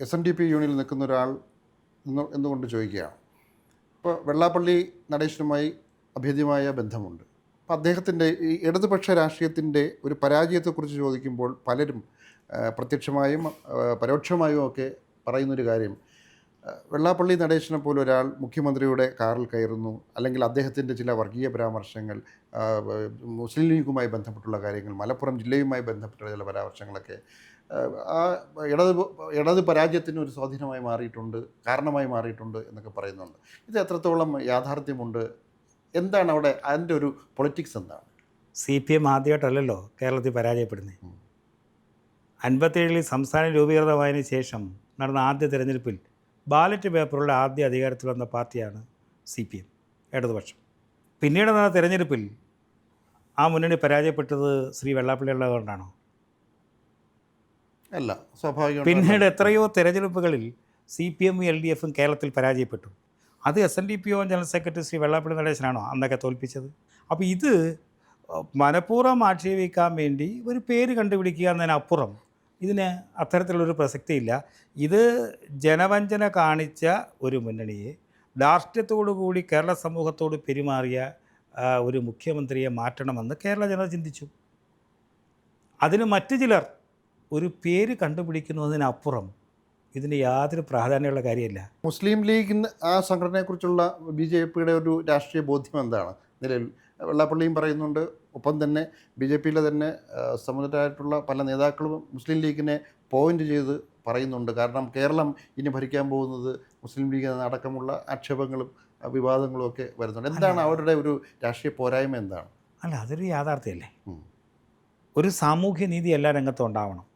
SNDP യൂണിയനിൽ നിൽക്കുന്ന ഒരാൾ എന്നുകൊണ്ട് ചോദിക്കുകയാണ്. ഇപ്പോൾ വെള്ളാപ്പള്ളി നടേശനുമായി അഭേദ്യമായ ബന്ധമുണ്ട്. അപ്പോൾ അദ്ദേഹത്തിൻ്റെ ഈ ഇടതുപക്ഷ രാഷ്ട്രീയത്തിൻ്റെ ഒരു പരാജയത്തെക്കുറിച്ച് ചോദിക്കുമ്പോൾ പലരും പ്രത്യക്ഷമായും പരോക്ഷമായും ഒക്കെ പറയുന്നൊരു കാര്യം, വെള്ളാപ്പള്ളി നടേശനെ പോലെ ഒരാൾ മുഖ്യമന്ത്രിയുടെ കാറിൽ കയറുന്നു, അല്ലെങ്കിൽ അദ്ദേഹത്തിൻ്റെ ചില വർഗീയ പരാമർശങ്ങൾ, മുസ്ലിം ലീഗുമായി ബന്ധപ്പെട്ടുള്ള കാര്യങ്ങൾ, മലപ്പുറം ജില്ലയുമായി ബന്ധപ്പെട്ട ചില പരാമർശങ്ങളൊക്കെ ആ ഇടത് പരാജയത്തിന് ഒരു സ്വാധീനമായി മാറിയിട്ടുണ്ട്, കാരണമായി മാറിയിട്ടുണ്ട് എന്നൊക്കെ പറയുന്നുണ്ട്. ഇത് എത്രത്തോളം യാഥാർത്ഥ്യമുണ്ട്? എന്താണ് അവിടെ അതിൻ്റെ ഒരു പൊളിറ്റിക്സ് എന്താണ്? CPM ആദ്യമായിട്ടല്ലല്ലോ കേരളത്തിൽ പരാജയപ്പെടുന്നത്. 57 സംസ്ഥാനം രൂപീകൃതമായതിനു ശേഷം നടന്ന ആദ്യ തിരഞ്ഞെടുപ്പിൽ ബാലറ്റ് പേപ്പറുള്ള ആദ്യ അധികാരത്തിൽ വന്ന പാർട്ടിയാണ് CPM, ഇടതുപക്ഷം. പിന്നീട് നടന്ന തിരഞ്ഞെടുപ്പിൽ ആ മുന്നണി പരാജയപ്പെട്ടത് ശ്രീ വെള്ളാപ്പള്ളിയുള്ള കൊണ്ടാണോ? അല്ല, സ്വാഭാവികം. പിന്നീട് എത്രയോ തിരഞ്ഞെടുപ്പുകളിൽ CPM LDF കേരളത്തിൽ പരാജയപ്പെട്ടു. അത് SNDP general secretary Shri Vellappally നടേശനാണോ അന്നൊക്കെ തോൽപ്പിച്ചത്? അപ്പോൾ ഇത് മനഃപൂർവ്വം ആക്ഷേപിക്കാൻ വേണ്ടി ഒരു പേര് കണ്ടുപിടിക്കുക എന്നതിനപ്പുറം ഇതിന് അത്തരത്തിലുള്ളൊരു പ്രസക്തിയില്ല. ഇത് ജനവഞ്ചന കാണിച്ച ഒരു മുന്നണിയെ ധാർഷ്ട്യത്തോടുകൂടി കേരള സമൂഹത്തോട് പെരുമാറിയ ഒരു മുഖ്യമന്ത്രിയെ മാറ്റണമെന്ന് കേരള ജനത ചിന്തിച്ചു. അതിന് മറ്റു ചിലർ ഒരു പേര് കണ്ടുപിടിക്കുന്നതിനപ്പുറം ഇതിന് യാതൊരു പ്രാധാന്യമുള്ള കാര്യമില്ല. മുസ്ലിം ലീഗിന് ആ സംഘടനയെക്കുറിച്ചുള്ള BJPയുടെ ഒരു രാഷ്ട്രീയ ബോധ്യം എന്താണ് നിലവിൽ? വെള്ളാപ്പള്ളിയും പറയുന്നുണ്ട്, ഒപ്പം തന്നെ BJPയിലെ തന്നെ സമുദരായിട്ടുള്ള പല നേതാക്കളും മുസ്ലിം ലീഗിനെ പോയിന്റ് ചെയ്ത് പറയുന്നുണ്ട്. കാരണം കേരളം ഇനി ഭരിക്കാൻ പോകുന്നത് മുസ്ലിം ലീഗ് അടക്കമുള്ള ആക്ഷേപങ്ങളും വിവാദങ്ങളും ഒക്കെ വരുന്നുണ്ട്. എന്താണ് അവരുടെ ഒരു രാഷ്ട്രീയ പോരായ്മ എന്താണ്? അല്ല, അതൊരു യാഥാർത്ഥ്യമല്ലേ. ഒരു സാമൂഹ്യ നീതി എല്ലാ രംഗത്തും ഉണ്ടാവണം.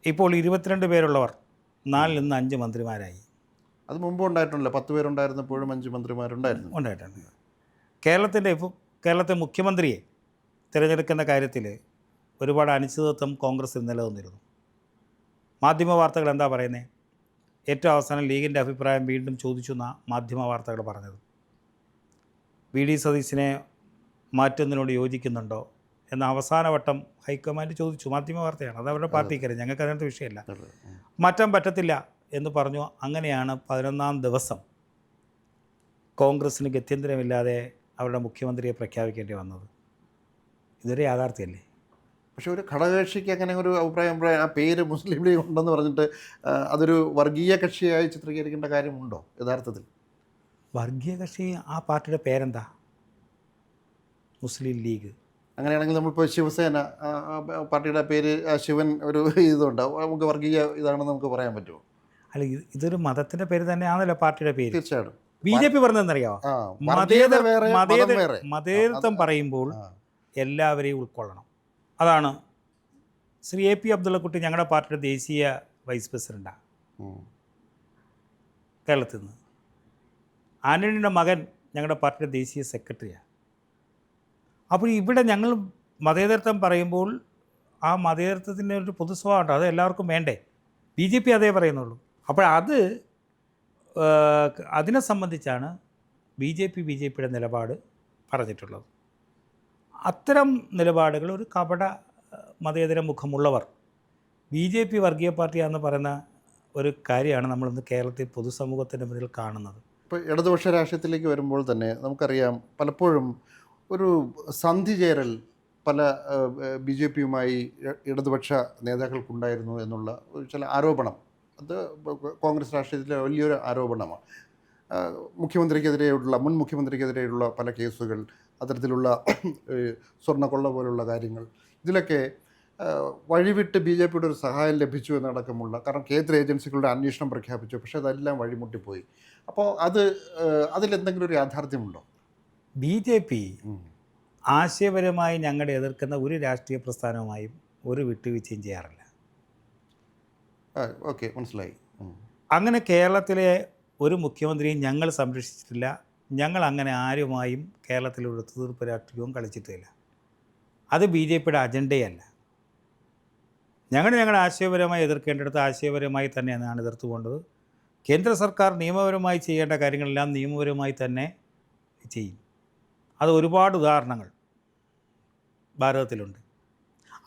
ഇപ്പോൾ 22 പേരുള്ളവർ 4 നിന്ന് 5 മന്ത്രിമാരായി. അത് മുമ്പ് ഉണ്ടായിട്ടുണ്ടല്ലോ, 10 പേരുണ്ടായിരുന്നപ്പോഴും 5 മന്ത്രിമാരുണ്ടായിട്ടുണ്ട്. കേരളത്തെ മുഖ്യമന്ത്രിയെ തിരഞ്ഞെടുക്കുന്ന കാര്യത്തിൽ ഒരുപാട് അനിശ്ചിതത്വം കോൺഗ്രസ്സിൽ നിലനിന്നിരുന്നു. മാധ്യമ വാർത്തകൾ എന്താ പറയുന്നത്? ഏറ്റവും അവസാനം ലീഗിൻ്റെ അഭിപ്രായം വീണ്ടും ചോദിച്ചു എന്നാണ് മാധ്യമ വാർത്തകൾ പറഞ്ഞത്. VD സതീശിനെ മാറ്റുന്നതിനോട് യോജിക്കുന്നുണ്ടോ എന്ന അവസാനവട്ടം ഹൈക്കമാൻഡ് ചോദിച്ചു. മാധ്യമ വാർത്തയാണ്, അത് അവരുടെ പാർട്ടിക്കറിയാം, ഞങ്ങൾക്ക് അതിനകത്ത് വിഷയമല്ല. മാറ്റാൻ പറ്റത്തില്ല എന്ന് പറഞ്ഞു. അങ്ങനെയാണ് 11-ാം ദിവസം കോൺഗ്രസ്സിന് ഗത്യന്തരമില്ലാതെ അവരുടെ മുഖ്യമന്ത്രിയെ പ്രഖ്യാപിക്കേണ്ടി വന്നത്. ഇതൊരു യാഥാർത്ഥ്യമല്ലേ. പക്ഷേ ഒരു ഘടകകക്ഷിക്ക് അങ്ങനെ ഒരു അഭിപ്രായം, ആ പേര് മുസ്ലിം ലീഗ് ഉണ്ടെന്ന് പറഞ്ഞിട്ട് അതൊരു വർഗീയ കക്ഷിയായി ചിത്രീകരിക്കേണ്ട കാര്യമുണ്ടോ യഥാർത്ഥത്തിൽ? വർഗീയ കക്ഷി ആ പാർട്ടിയുടെ പേരെന്താ? മുസ്ലിം ലീഗ്. അങ്ങനെയാണെങ്കിൽ നമ്മളിപ്പോൾ ശിവസേന പാർട്ടിയുടെ പേര് ശിവൻ ഒരു ഇതുണ്ട്, നമുക്ക് വർഗീയ ഇതാണെന്ന് നമുക്ക് പറയാൻ പറ്റുമോ? അല്ല, ഇതൊരു മതത്തിൻ്റെ പേര് തന്നെയാണല്ലോ പാർട്ടിയുടെ പേര്. തീർച്ചയായിട്ടും. BJP പറഞ്ഞതെന്നറിയാമോ? മതേതരത്വം പറയുമ്പോൾ എല്ലാവരെയും ഉൾക്കൊള്ളണം. അതാണ് ശ്രീ AP അബ്ദുള്ളക്കുട്ടി ഞങ്ങളുടെ പാർട്ടിയുടെ ദേശീയ വൈസ് പ്രസിഡൻ്റാണ് കേരളത്തിൽ നിന്ന്. ആന്റണിയുടെ മകൻ ഞങ്ങളുടെ പാർട്ടിയുടെ ദേശീയ സെക്രട്ടറിയാണ്. അപ്പോൾ ഇവിടെ ഞങ്ങൾ മതേതരത്വം പറയുമ്പോൾ ആ മതേതരത്വത്തിൻ്റെ ഒരു പൊതു സ്വഭാവമുണ്ട്, അത് എല്ലാവർക്കും വേണ്ടേ? BJP അതേ പറയുന്നുള്ളൂ. അപ്പോൾ അതിനെ സംബന്ധിച്ചാണ് BJPയുടെ നിലപാട് പറഞ്ഞിട്ടുള്ളത്. അത്തരം നിലപാടുകൾ ഒരു കപട മതേതര മുഖമുള്ളവർ BJP വർഗീയ പാർട്ടിയാണെന്ന് പറയുന്ന ഒരു കാര്യമാണ് നമ്മളിന്ന് കേരളത്തിൽ പൊതുസമൂഹത്തിൻ്റെ മുന്നിൽ കാണുന്നത്. ഇപ്പോൾ ഇടതുപക്ഷ രാഷ്ട്രീയത്തിലേക്ക് വരുമ്പോൾ തന്നെ നമുക്കറിയാം, പലപ്പോഴും ഒരു സന്ധി ചേരൽ പല BJPയുമായി ഇടതുപക്ഷ നേതാക്കൾക്കുണ്ടായിരുന്നു എന്നുള്ള ചില ആരോപണം, അത് കോൺഗ്രസ് രാഷ്ട്രീയത്തിലെ വലിയൊരു ആരോപണമാണ്. മുൻ മുഖ്യമന്ത്രിക്കെതിരെയുള്ള പല കേസുകൾ, അത്തരത്തിലുള്ള സ്വർണ്ണക്കൊള്ള പോലുള്ള കാര്യങ്ങൾ, ഇതിലൊക്കെ വഴിവിട്ട് BJPയുടെ ഒരു സഹായം ലഭിച്ചു എന്നടക്കമുള്ള, കാരണം കേന്ദ്ര ഏജൻസികളുടെ അന്വേഷണം പ്രഖ്യാപിച്ചു, പക്ഷേ അതെല്ലാം വഴിമുട്ടിപ്പോയി. അപ്പോൾ അതിലെന്തെങ്കിലും ഒരു യാഥാർത്ഥ്യമുണ്ടോ? BJP ആശയപരമായി ഞങ്ങളെ എതിർക്കുന്ന ഒരു രാഷ്ട്രീയ പ്രസ്ഥാനവുമായും ഒരു വിട്ടുവീഴ്ചയും ചെയ്യാറില്ല. ഓക്കെ, മനസ്സിലായി. അങ്ങനെ കേരളത്തിലെ ഒരു മുഖ്യമന്ത്രിയും ഞങ്ങൾ സംരക്ഷിച്ചിട്ടില്ല. ഞങ്ങൾ അങ്ങനെ ആരുമായും കേരളത്തിലൊരു ഒത്തുതീർപ്പ് രാഷ്ട്രീയവും കളിച്ചിട്ടില്ല. അത് BJPയുടെ അജണ്ടയല്ല. ഞങ്ങളുടെ ആശയപരമായി എതിർക്കേണ്ടിടത്ത് ആശയപരമായി തന്നെയാണ് എതിർത്ത് പോകേണ്ടത്. കേന്ദ്ര സർക്കാർ നിയമപരമായി ചെയ്യേണ്ട കാര്യങ്ങളെല്ലാം നിയമപരമായി തന്നെ ചെയ്യും. അത് ഒരുപാട് ഉദാഹരണങ്ങൾ ഭാരതത്തിലുണ്ട്.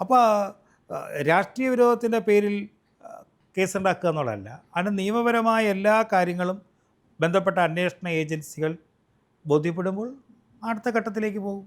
അപ്പോൾ രാഷ്ട്രീയ വിരോധത്തിൻ്റെ പേരിൽ കേസുണ്ടാക്കുക എന്നുള്ളതല്ല. അതിന് നിയമപരമായ എല്ലാ കാര്യങ്ങളും ബന്ധപ്പെട്ട അന്വേഷണ ഏജൻസികൾ ബോധ്യപ്പെടുമ്പോൾ അടുത്ത ഘട്ടത്തിലേക്ക് പോകും.